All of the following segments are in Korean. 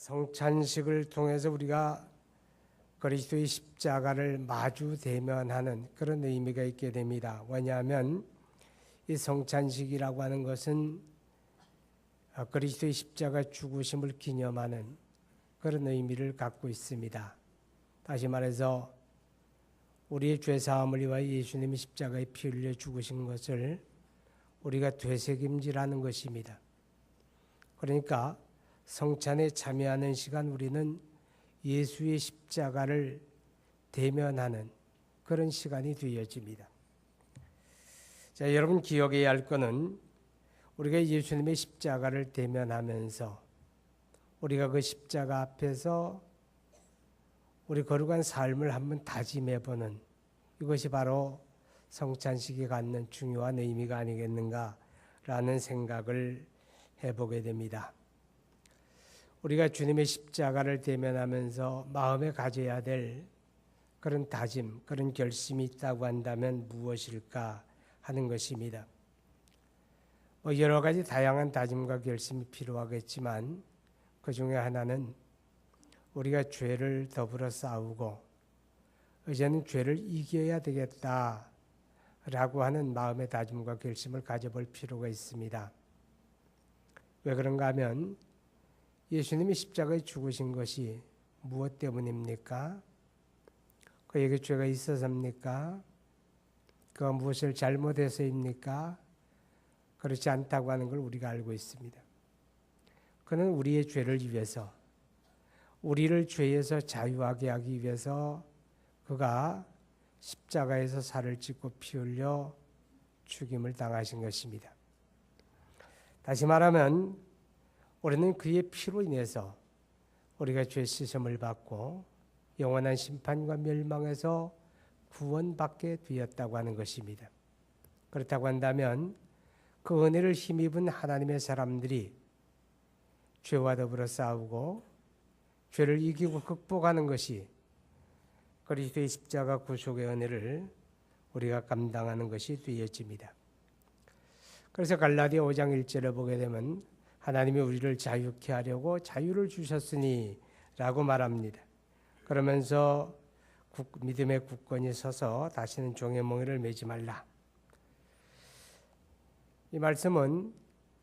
성찬식을 통해서 우리가 그리스도의 십자가를 마주 대면하는 그런 의미가 있게 됩니다. 왜냐하면 이 성찬식이라고 하는 것은 그리스도의 십자가 죽으심을 기념하는 그런 의미를 갖고 있습니다. 다시 말해서 우리의 죄사함을 위하여 예수님이 십자가에 피 흘려 죽으신 것을 우리가 되새김질하는 것입니다. 그러니까 성찬에 참여하는 시간 우리는 예수의 십자가를 대면하는 그런 시간이 되어집니다. 자, 여러분 기억해야 할 것은 우리가 예수님의 십자가를 대면하면서 우리가 그 십자가 앞에서 우리 거룩한 삶을 한번 다짐해보는 이것이 바로 성찬식이 갖는 중요한 의미가 아니겠는가라는 생각을 해보게 됩니다. 우리가 주님의 십자가를 대면하면서 마음에 가져야 될 그런 다짐, 그런 결심이 있다고 한다면 무엇일까 하는 것입니다. 여러 가지 다양한 다짐과 결심이 필요하겠지만 그 중에 하나는 우리가 죄를 더불어 싸우고 이제는 죄를 이겨야 되겠다라고 하는 마음의 다짐과 결심을 가져볼 필요가 있습니다. 왜 그런가 하면 예수님이 십자가에 죽으신 것이 무엇 때문입니까? 그에게 죄가 있어서입니까? 그가 무엇을 잘못해서입니까? 그렇지 않다고 하는 걸 우리가 알고 있습니다. 그는 우리의 죄를 위해서, 우리를 죄에서 자유하게 하기 위해서 그가 십자가에서 살을 찢고 피 흘려 죽임을 당하신 것입니다. 다시 말하면 우리는 그의 피로 인해서 우리가 죄 씻음을 받고 영원한 심판과 멸망에서 구원받게 되었다고 하는 것입니다. 그렇다고 한다면 그 은혜를 힘입은 하나님의 사람들이 죄와 더불어 싸우고 죄를 이기고 극복하는 것이 그리스도의 십자가 구속의 은혜를 우리가 감당하는 것이 되어집니다. 그래서 갈라디아 5장 1절을 보게 되면 하나님이 우리를 자유케 하려고 자유를 주셨으니 라고 말합니다. 그러면서 믿음의 굳건히 서서 다시는 종의 멍에를 매지 말라. 이 말씀은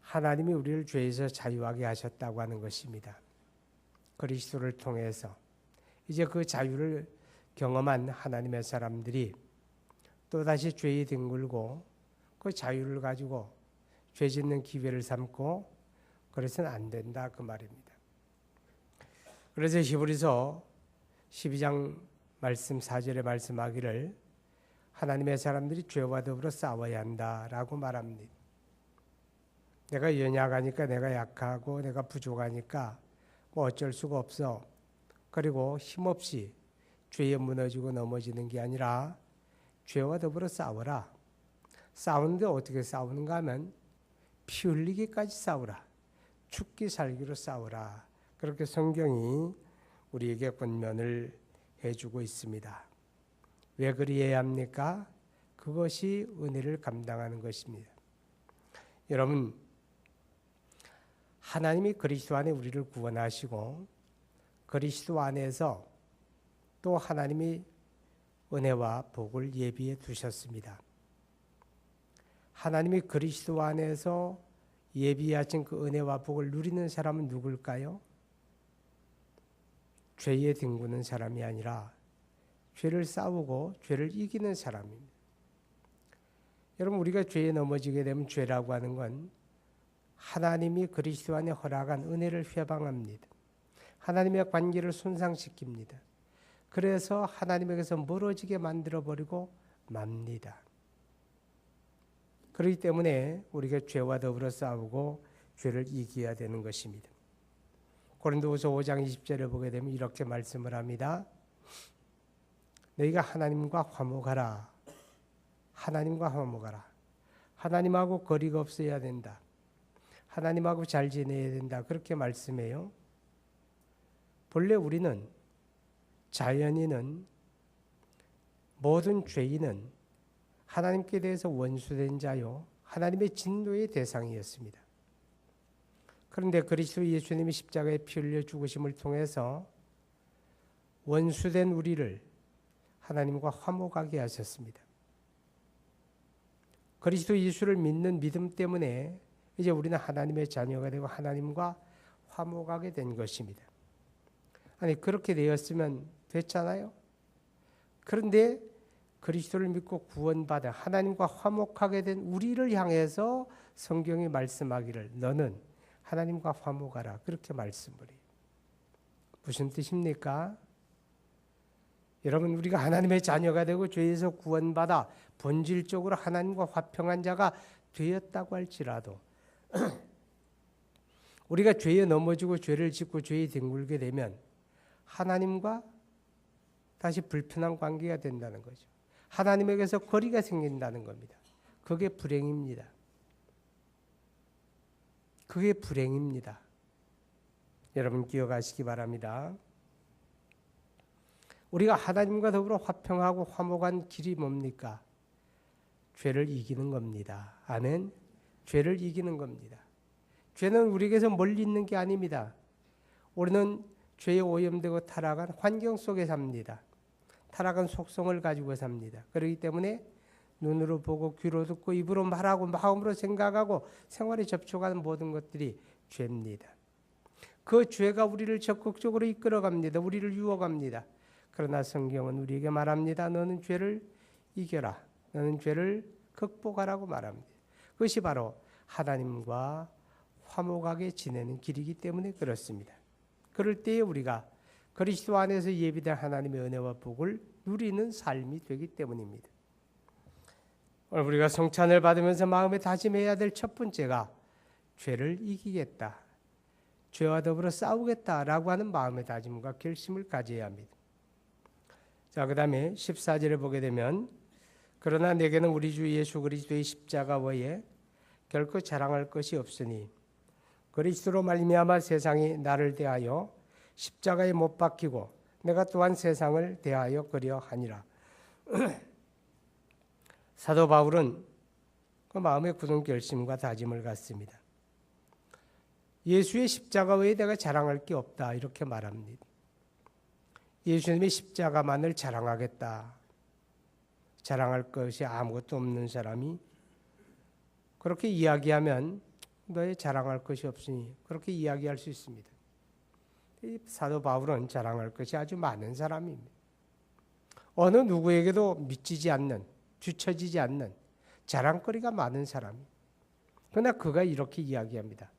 하나님이 우리를 죄에서 자유하게 하셨다고 하는 것입니다. 그리스도를 통해서 이제 그 자유를 경험한 하나님의 사람들이 또다시 죄에 뒹굴고 그 자유를 가지고 죄 짓는 기회를 삼고 그래서는 안 된다 그 말입니다. 그래서 히브리서 12장 말씀 4절에 말씀하기를 하나님의 사람들이 죄와 더불어 싸워야 한다라고 말합니다. 내가 연약하니까, 내가 약하고 내가 부족하니까 뭐 어쩔 수가 없어. 그리고 힘없이 죄에 무너지고 넘어지는 게 아니라 죄와 더불어 싸워라. 싸우는데 어떻게 싸우는가 하면 피 흘리기까지 싸우라. 죽기 살기로 싸우라. 그렇게 성경이 우리에게 권면을 해주고 있습니다. 왜 그리해야 합니까? 그것이 은혜를 감당하는 것입니다. 여러분, 하나님이 그리스도 안에 우리를 구원하시고 그리스도 안에서 또 하나님이 은혜와 복을 예비해 두셨습니다. 하나님이 그리스도 안에서 예비하신 그 은혜와 복을 누리는 사람은 누굴까요? 죄에 뒹구는 사람이 아니라 죄를 싸우고 죄를 이기는 사람입니다. 여러분, 우리가 죄에 넘어지게 되면 죄라고 하는 건 하나님이 그리스도 안에 허락한 은혜를 회방합니다. 하나님의 관계를 손상시킵니다. 그래서 하나님에게서 멀어지게 만들어버리고 맙니다. 그렇기 때문에 우리가 죄와 더불어 싸우고 죄를 이겨야 되는 것입니다. 고린도후서 5장 20절을 보게 되면 이렇게 말씀을 합니다. 너희가 하나님과 화목하라. 하나님과 화목하라. 하나님하고 거리가 없어야 된다. 하나님하고 잘 지내야 된다. 그렇게 말씀해요. 본래 우리는 자연인은 모든 죄인은 하나님께 대해서 원수된 자요 하나님의 진노의 대상이었습니다. 그런데 그리스도 예수님이 십자가에 피 흘려 죽으심을 통해서 원수된 우리를 하나님과 화목하게 하셨습니다. 그리스도 예수를 믿는 믿음 때문에 이제 우리는 하나님의 자녀가 되고 하나님과 화목하게 된 것입니다. 아니 그렇게 되었으면 됐잖아요. 그런데 그리스도를 믿고 구원받아 하나님과 화목하게 된 우리를 향해서 성경이 말씀하기를 너는 하나님과 화목하라 그렇게 말씀을 해요. 무슨 뜻입니까? 여러분 우리가 하나님의 자녀가 되고 죄에서 구원받아 본질적으로 하나님과 화평한 자가 되었다고 할지라도 우리가 죄에 넘어지고 죄를 짓고 죄에 뒹굴게 되면 하나님과 다시 불편한 관계가 된다는 거죠. 하나님에게서 거리가 생긴다는 겁니다. 그게 불행입니다. 그게 불행입니다. 여러분 기억하시기 바랍니다. 우리가 하나님과 더불어 화평하고 화목한 길이 뭡니까? 죄를 이기는 겁니다. 아멘. 죄를 이기는 겁니다. 죄는 우리에게서 멀리 있는 게 아닙니다. 우리는 죄에 오염되고 타락한 환경 속에 삽니다. 타락한 속성을 가지고 삽니다. 그렇기 때문에 눈으로 보고 귀로 듣고 입으로 말하고 마음으로 생각하고 생활에 접촉하는 모든 것들이 죄입니다. 그 죄가 우리를 적극적으로 이끌어갑니다. 우리를 유혹합니다. 그러나 성경은 우리에게 말합니다. 너는 죄를 이겨라. 너는 죄를 극복하라고 말합니다. 그것이 바로 하나님과 화목하게 지내는 길이기 때문에 그렇습니다. 그럴 때에 우리가 그리스도 안에서 예비된 하나님의 은혜와 복을 누리는 삶이 되기 때문입니다. 오늘 우리가 성찬을 받으면서 마음에 다짐해야 될 첫 번째가 죄를 이기겠다. 죄와 더불어 싸우겠다라고 하는 마음의 다짐과 결심을 가져야 합니다. 자, 그 다음에 14절에 보게 되면 그러나 내게는 우리 주 예수 그리스도의 십자가 외에 결코 자랑할 것이 없으니 그리스도로 말미암아 세상이 나를 대하여 십자가에 못 박히고 내가 또한 세상을 대하여 그려하니라. 사도 바울은 그 마음의 굳은 결심과 다짐을 갖습니다. 예수의 십자가 외에 내가 자랑할 게 없다 이렇게 말합니다. 예수님의 십자가만을 자랑하겠다. 자랑할 것이 아무것도 없는 사람이 그렇게 이야기하면 너의 자랑할 것이 없으니 그렇게 이야기할 수 있습니다. 이 사도 바울은 자랑할 것이 아주 많은 사람입니다. 어느 누구에게도 미치지 않는, 뒤처지지 않는 자랑거리가 많은 사람입니다. 그러나 그가 이렇게 이야기합니다.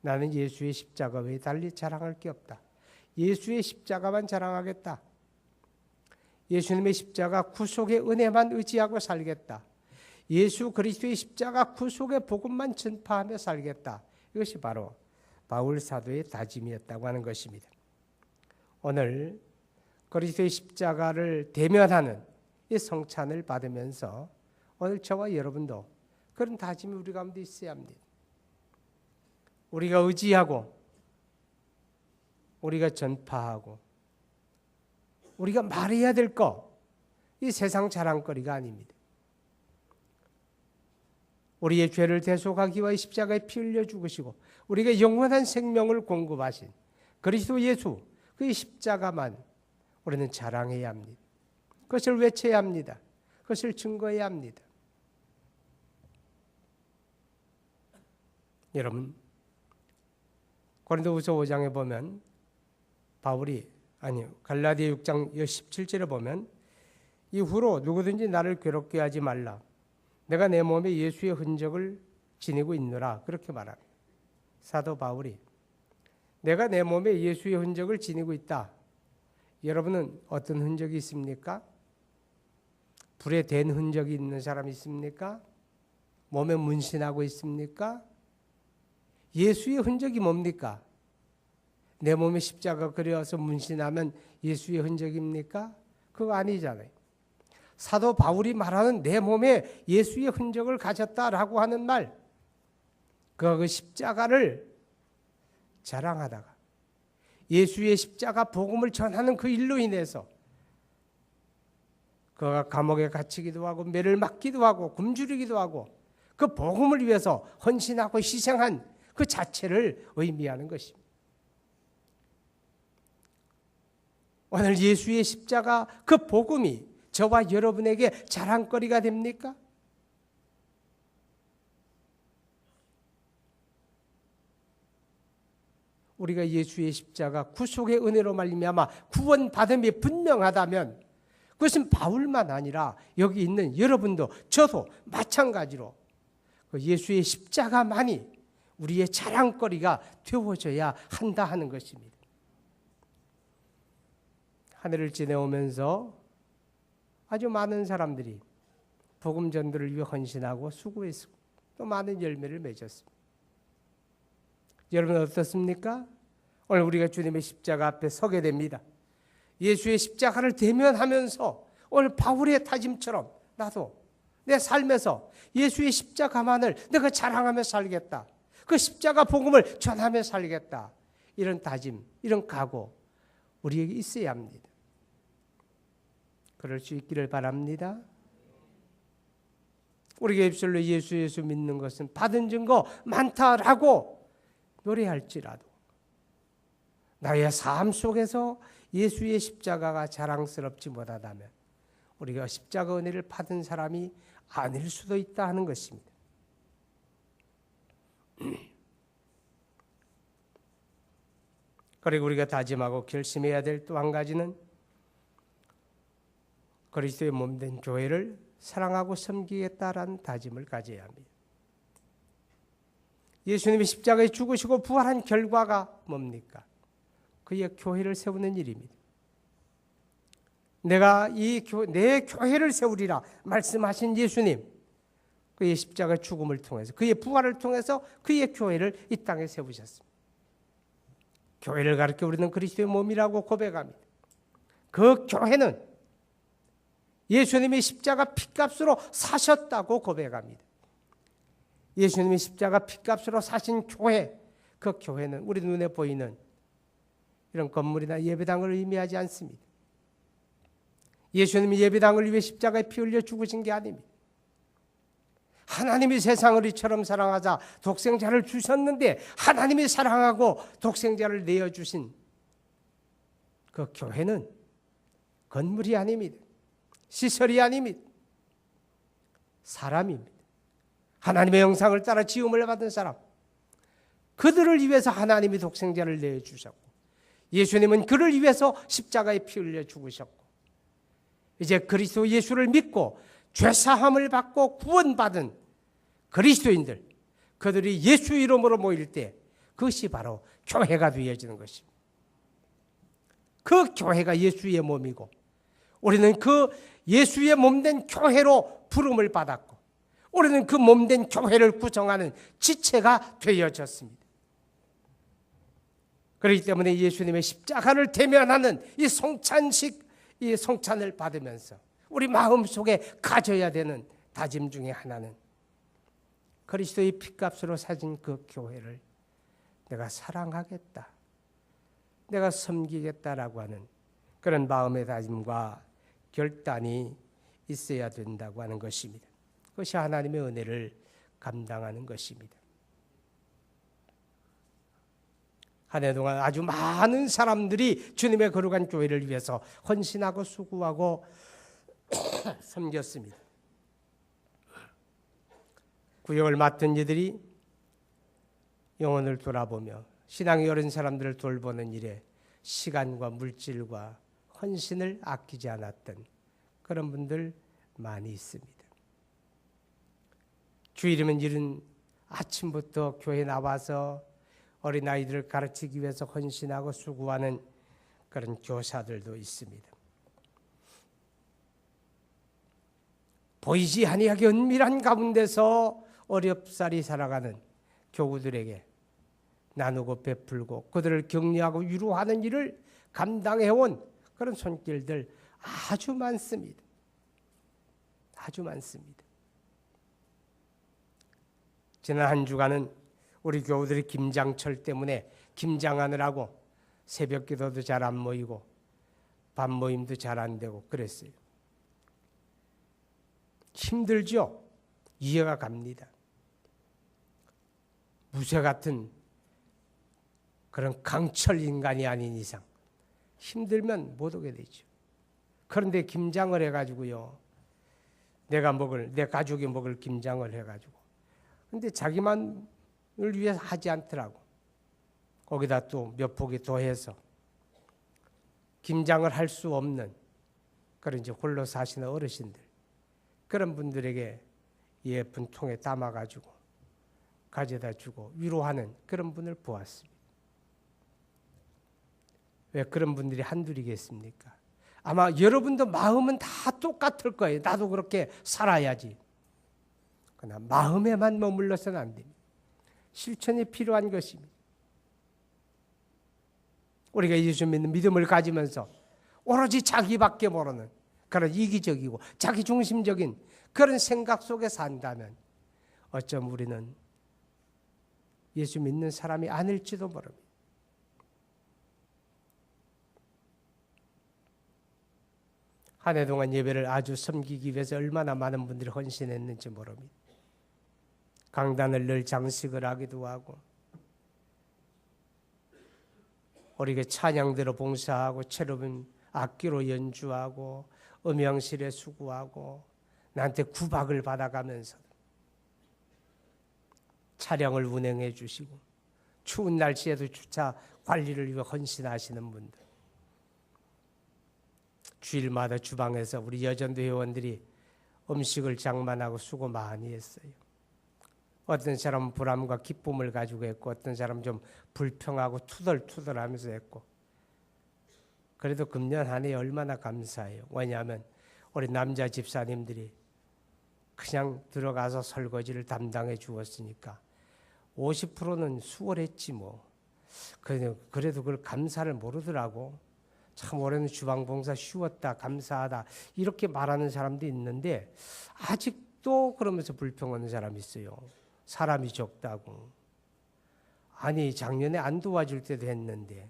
나는 예수의 십자가 외에 달리 자랑할 게 없다. 예수의 십자가만 자랑하겠다. 예수님의 십자가 구속의 은혜만 의지하고 살겠다. 예수 그리스도의 십자가 구속의 복음만 전파하며 살겠다. 이것이 바로 바울 사도의 다짐이었다고 하는 것입니다. 오늘 그리스도의 십자가를 대면하는 이 성찬을 받으면서 오늘 저와 여러분도 그런 다짐이 우리 가운데 있어야 합니다. 우리가 의지하고 우리가 전파하고 우리가 말해야 될 거, 이 세상 자랑거리가 아닙니다. 우리의 죄를 대속하기 위하여 십자가에 피 흘려 죽으시고 우리에게 영원한 생명을 공급하신 그리스도 예수, 그의 십자가만 우리는 자랑해야 합니다. 그것을 외쳐야 합니다. 그것을 증거해야 합니다. 여러분, 고린도후서 5장에 보면 갈라디아 6장 17절에 보면 이후로 누구든지 나를 괴롭게 하지 말라. 내가 내 몸에 예수의 흔적을 지니고 있노라. 그렇게 말합니다. 사도 바울이 내가 내 몸에 예수의 흔적을 지니고 있다. 여러분은 어떤 흔적이 있습니까? 불에 댄 흔적이 있는 사람이 있습니까? 몸에 문신하고 있습니까? 예수의 흔적이 뭡니까? 내 몸에 십자가 그려서 문신하면 예수의 흔적입니까? 그거 아니잖아요. 사도 바울이 말하는 내 몸에 예수의 흔적을 가졌다라고 하는 말, 그 십자가를 자랑하다가 예수의 십자가 복음을 전하는 그 일로 인해서 그가 감옥에 갇히기도 하고 매를 맞기도 하고 굶주리기도 하고 그 복음을 위해서 헌신하고 희생한 그 자체를 의미하는 것입니다. 오늘 예수의 십자가 그 복음이 저와 여러분에게 자랑거리가 됩니까? 우리가 예수의 십자가 구속의 은혜로 말미암아 구원받음이 분명하다면 그것은 바울만 아니라 여기 있는 여러분도 저도 마찬가지로 그 예수의 십자가만이 우리의 자랑거리가 되어져야 한다 하는 것입니다. 한 해를 지내오면서 아주 많은 사람들이 복음 전도를 위해 헌신하고 수고했고 또 많은 열매를 맺었습니다. 여러분 어떻습니까? 오늘 우리가 주님의 십자가 앞에 서게 됩니다. 예수의 십자가를 대면하면서 오늘 바울의 다짐처럼 나도 내 삶에서 예수의 십자가만을 내가 자랑하며 살겠다. 그 십자가 복음을 전하며 살겠다. 이런 다짐, 이런 각오 우리에게 있어야 합니다. 그럴 수 있기를 바랍니다. 우리가 입술로 예수 믿는 것은 받은 증거 많다라고 노래할지라도 나의 삶 속에서 예수의 십자가가 자랑스럽지 못하다면 우리가 십자가 은혜를 받은 사람이 아닐 수도 있다 하는 것입니다. 그리고 우리가 다짐하고 결심해야 될 또 한 가지는 그리스도의 몸된 교회를 사랑하고 섬기겠다라는 다짐을 가져야 합니다. 예수님이 십자가에 죽으시고 부활한 결과가 뭡니까? 그의 교회를 세우는 일입니다. 내가 내 교회를 세우리라 말씀하신 예수님, 그의 십자가 죽음을 통해서 그의 부활을 통해서 그의 교회를 이 땅에 세우셨습니다. 교회를 가르쳐 우리는 그리스도의 몸이라고 고백합니다. 그 교회는 예수님이 십자가 핏값으로 사셨다고 고백합니다. 예수님이 십자가 핏값으로 사신 교회, 그 교회는 우리 눈에 보이는 이런 건물이나 예배당을 의미하지 않습니다. 예수님이 예배당을 위해 십자가에 피 흘려 죽으신 게 아닙니다. 하나님이 세상을 이처럼 사랑하사 독생자를 주셨는데 하나님이 사랑하고 독생자를 내어주신 그 교회는 건물이 아닙니다. 시설이 아닙니다. 사람입니다. 하나님의 형상을 따라 지음을 받은 사람, 그들을 위해서 하나님이 독생자를 내어주셨고 예수님은 그를 위해서 십자가에 피 흘려 죽으셨고 이제 그리스도 예수를 믿고 죄사함을 받고 구원받은 그리스도인들, 그들이 예수 이름으로 모일 때 그것이 바로 교회가 되어지는 것입니다. 그 교회가 예수의 몸이고 우리는 그 예수의 몸된 교회로 부름을 받았고 우리는 그 몸된 교회를 구성하는 지체가 되어졌습니다. 그렇기 때문에 예수님의 십자가를 대면하는 이 성찬식, 이 성찬을 받으면서 우리 마음속에 가져야 되는 다짐 중에 하나는 그리스도의 핏값으로 사진 그 교회를 내가 사랑하겠다, 내가 섬기겠다라고 하는 그런 마음의 다짐과 결단이 있어야 된다고 하는 것입니다. 그것이 하나님의 은혜를 감당하는 것입니다. 한 해 동안 아주 많은 사람들이 주님의 거룩한 교회를 위해서 헌신하고 수고하고 섬겼습니다. 구역을 맡은 이들이 영혼을 돌아보며 신앙이 어린 사람들을 돌보는 일에 시간과 물질과 헌신을 아끼지 않았던 그런 분들 많이 있습니다. 주일이면 이른 아침부터 교회에 나와서 어린아이들을 가르치기 위해서 헌신하고 수고하는 그런 교사들도 있습니다. 보이지 아니하게 은밀한 가운데서 어렵사리 살아가는 교우들에게 나누고 베풀고 그들을 격려하고 위로하는 일을 감당해온 그런 손길들 아주 많습니다. 아주 많습니다. 지난 한 주간은 우리 교우들이 김장철 때문에 김장하느라고 새벽 기도도 잘 안 모이고 밤 모임도 잘 안 되고 그랬어요. 힘들죠? 이해가 갑니다. 무쇠 같은 그런 강철 인간이 아닌 이상 힘들면 못 오게 되죠. 그런데 김장을 해가지고요, 내 가족이 먹을 김장을 해가지고, 근데 자기만을 위해서 하지 않더라고. 거기다 또 몇 포기 더해서 김장을 할 수 없는 그런 이제 홀로 사시는 어르신들, 그런 분들에게 예쁜 통에 담아가지고 가져다 주고 위로하는 그런 분을 보았습니다. 왜 그런 분들이 한둘이겠습니까? 아마 여러분도 마음은 다 똑같을 거예요. 나도 그렇게 살아야지. 그러나 마음에만 머물러서는 안 됩니다. 실천이 필요한 것입니다. 우리가 예수 믿는 믿음을 가지면서 오로지 자기밖에 모르는 그런 이기적이고 자기중심적인 그런 생각 속에 산다면 어쩜 우리는 예수 믿는 사람이 아닐지도 모릅니다. 한 해 동안 예배를 아주 섬기기 위해서 얼마나 많은 분들이 헌신했는지 모릅니다. 강단을 늘 장식을 하기도 하고, 우리가 찬양대로 봉사하고, 체르빔 악기로 연주하고, 음향실에 수고하고, 나한테 구박을 받아가면서 차량을 운행해 주시고, 추운 날씨에도 주차 관리를 위해 헌신하시는 분들, 주일마다 주방에서 우리 여전도 회원들이 음식을 장만하고 수고 많이 했어요. 어떤 사람은 불안과 기쁨을 가지고 했고, 어떤 사람은 좀 불평하고 투덜투덜하면서 했고, 그래도 금년 한 해 얼마나 감사해요. 왜냐하면 우리 남자 집사님들이 그냥 들어가서 설거지를 담당해 주었으니까 50%는 수월했지 뭐. 그래도 그걸 감사를 모르더라고. 참 올해는 주방봉사 쉬웠다, 감사하다 이렇게 말하는 사람도 있는데 아직도 그러면서 불평하는 사람이 있어요. 사람이 적다고. 아니 작년에 안 도와줄 때도 했는데.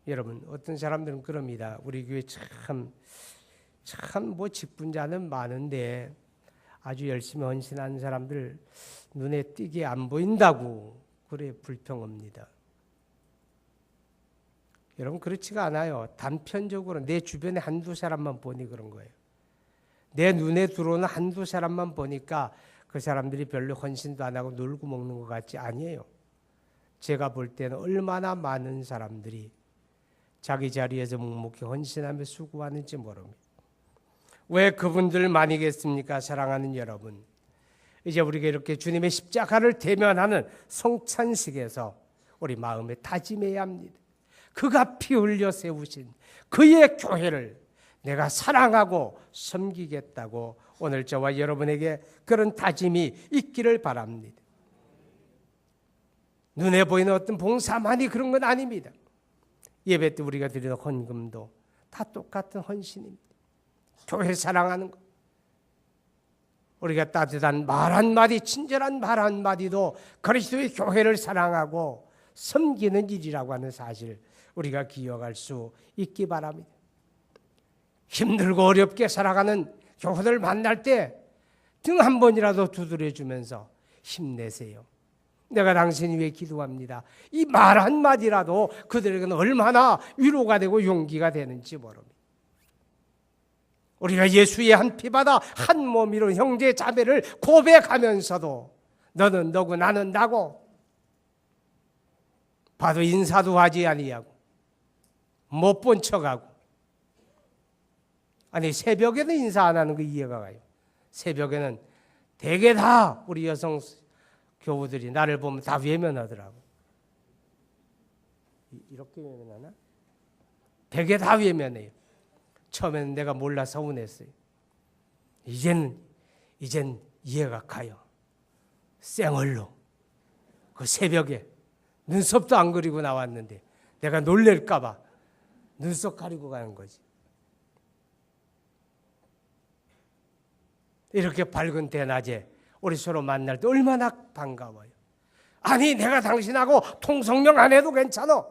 여러분 어떤 사람들은 그럽니다. 우리 교회 참 뭐 직분자는 많은데 아주 열심히 헌신하는 사람들 눈에 띄게 안 보인다고 그래 불평합니다. 여러분 그렇지가 않아요. 단편적으로 내 주변에 한두 사람만 보니 그런 거예요. 내 눈에 들어오는 한두 사람만 보니까 그 사람들이 별로 헌신도 안 하고 놀고 먹는 것 같지 아니에요. 제가 볼 때는 얼마나 많은 사람들이 자기 자리에서 묵묵히 헌신하며 수고하는지 모릅니다. 왜 그분들만이겠습니까? 사랑하는 여러분, 이제 우리가 이렇게 주님의 십자가를 대면하는 성찬식에서 우리 마음에 다짐해야 합니다. 그가 피 흘려 세우신 그의 교회를 내가 사랑하고 섬기겠다고 오늘 저와 여러분에게 그런 다짐이 있기를 바랍니다. 눈에 보이는 어떤 봉사만이 그런 건 아닙니다. 예배 때 우리가 드리는 헌금도 다 똑같은 헌신입니다. 교회 사랑하는 것. 우리가 따뜻한 말 한마디, 친절한 말 한마디도 그리스도의 교회를 사랑하고 섬기는 일이라고 하는 사실 우리가 기억할 수 있기 바랍니다. 힘들고 어렵게 살아가는 교우들 만날 때 등 한 번이라도 두드려주면서 힘내세요. 내가 당신 위해 기도합니다. 이 말 한마디라도 그들에게는 얼마나 위로가 되고 용기가 되는지 모릅니다. 우리가 예수의 한 피바다 한 몸이로 형제 자매를 고백하면서도 너는 너고 나는 나고 봐도 인사도 하지 아니하고 못 본 척하고, 아니 새벽에는 인사 안 하는 거 이해가 가요. 새벽에는 대개 다 우리 여성 교우들이 나를 보면 다 외면하더라고. 이렇게 외면하나? 대개 다 외면해요. 처음에는 내가 몰라 서운했어요. 이젠 이해가 가요. 쌩얼로 그 새벽에 눈썹도 안 그리고 나왔는데 내가 놀랄까 봐 눈썹 가리고 가는 거지. 이렇게 밝은 대낮에 우리 서로 만날 때 얼마나 반가워요. 아니 내가 당신하고 통성명 안 해도 괜찮아.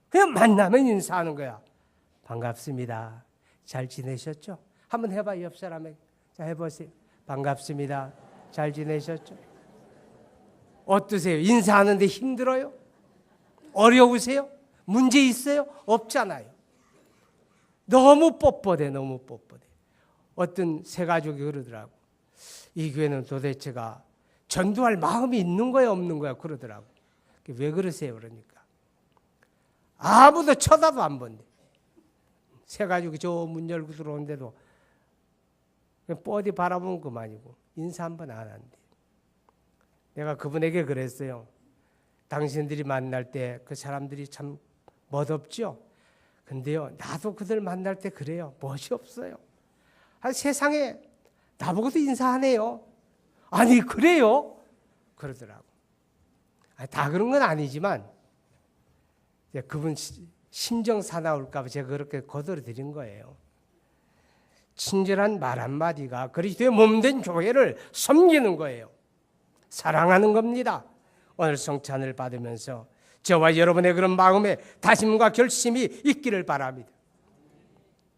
그냥 만나면 인사하는 거야. 반갑습니다. 잘 지내셨죠? 한번 해봐. 옆 사람에게. 자 해보세요. 반갑습니다. 잘 지내셨죠? 어떠세요? 인사하는데 힘들어요? 어려우세요? 문제 있어요? 없잖아요. 너무 뻣뻣해, 너무 뻣뻣해. 어떤 새 가족이 그러더라고. 이 교회는 도대체가 전도할 마음이 있는 거야, 없는 거야? 그러더라고. 왜 그러세요? 그러니까. 아무도 쳐다도 안 본대. 새 가족이 저 문 열고 들어오는데도 뻗이 바라보면 그만이고 인사 한 번 안 한대. 내가 그분에게 그랬어요. 당신들이 만날 때 그 사람들이 참 멋없죠? 근데요, 나도 그들 만날 때 그래요. 멋이 없어요. 세상에 나보고도 인사하네요. 아니 그래요? 그러더라고. 다 그런 건 아니지만 그분 심정 사나울까 봐 제가 그렇게 거들어 드린 거예요. 친절한 말 한마디가 그리스도의 몸된 교회를 섬기는 거예요. 사랑하는 겁니다. 오늘 성찬을 받으면서 저와 여러분의 그런 마음에 다짐과 결심이 있기를 바랍니다.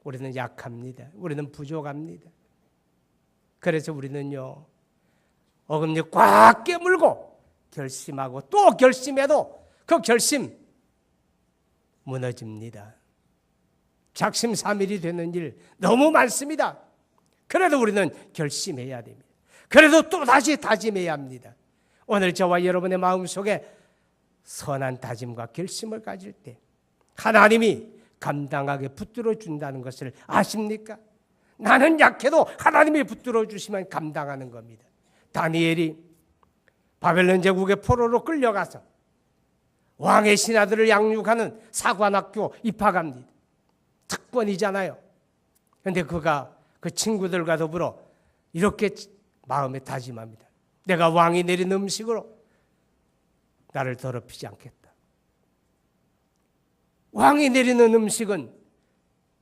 우리는 약합니다. 우리는 부족합니다. 그래서 우리는요, 어금니 꽉 깨물고 결심하고 또 결심해도 그 결심 무너집니다. 작심삼일이 되는 일 너무 많습니다. 그래도 우리는 결심해야 됩니다. 그래도 또 다시 다짐해야 합니다. 오늘 저와 여러분의 마음속에 선한 다짐과 결심을 가질 때 하나님이 감당하게 붙들어 준다는 것을 아십니까? 나는 약해도 하나님이 붙들어 주시면 감당하는 겁니다. 다니엘이 바벨론 제국의 포로로 끌려가서 왕의 신하들을 양육하는 사관학교 입학합니다. 특권이잖아요. 그런데 그가 그 친구들과 더불어 이렇게 마음에 다짐합니다. 내가 왕이 내린 음식으로 나를 더럽히지 않겠다. 왕이 내리는 음식은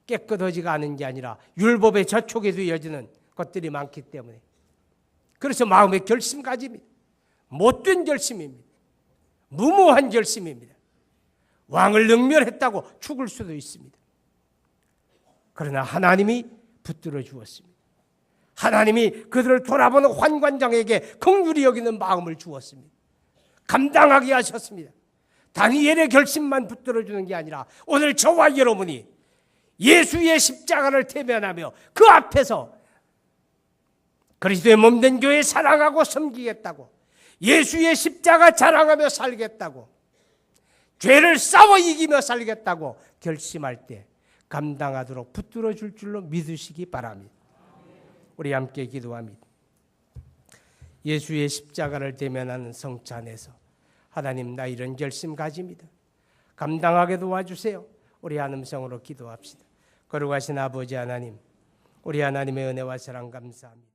깨끗하지가 않은 게 아니라 율법의 저촉에 두여지는 것들이 많기 때문에 그래서 마음의 결심 가집니다. 못된 결심입니다. 무모한 결심입니다. 왕을 능멸했다고 죽을 수도 있습니다. 그러나 하나님이 붙들어 주었습니다. 하나님이 그들을 돌아보는 환관장에게 긍휼히 여기는 마음을 주었습니다. 감당하게 하셨습니다. 다니엘의 결심만 붙들어 주는 게 아니라 오늘 저와 여러분이 예수의 십자가를 대면하며 그 앞에서 그리스도의 몸된 교회 사랑하고 섬기겠다고, 예수의 십자가 자랑하며 살겠다고, 죄를 싸워 이기며 살겠다고 결심할 때 감당하도록 붙들어 줄 줄로 믿으시기 바랍니다. 우리 함께 기도합니다. 예수의 십자가를 대면하는 성찬에서 하나님, 나 이런 결심 가집니다. 감당하게 도와주세요. 우리 한 음성으로 기도합시다. 거룩하신 아버지 하나님, 우리 하나님의 은혜와 사랑 감사합니다.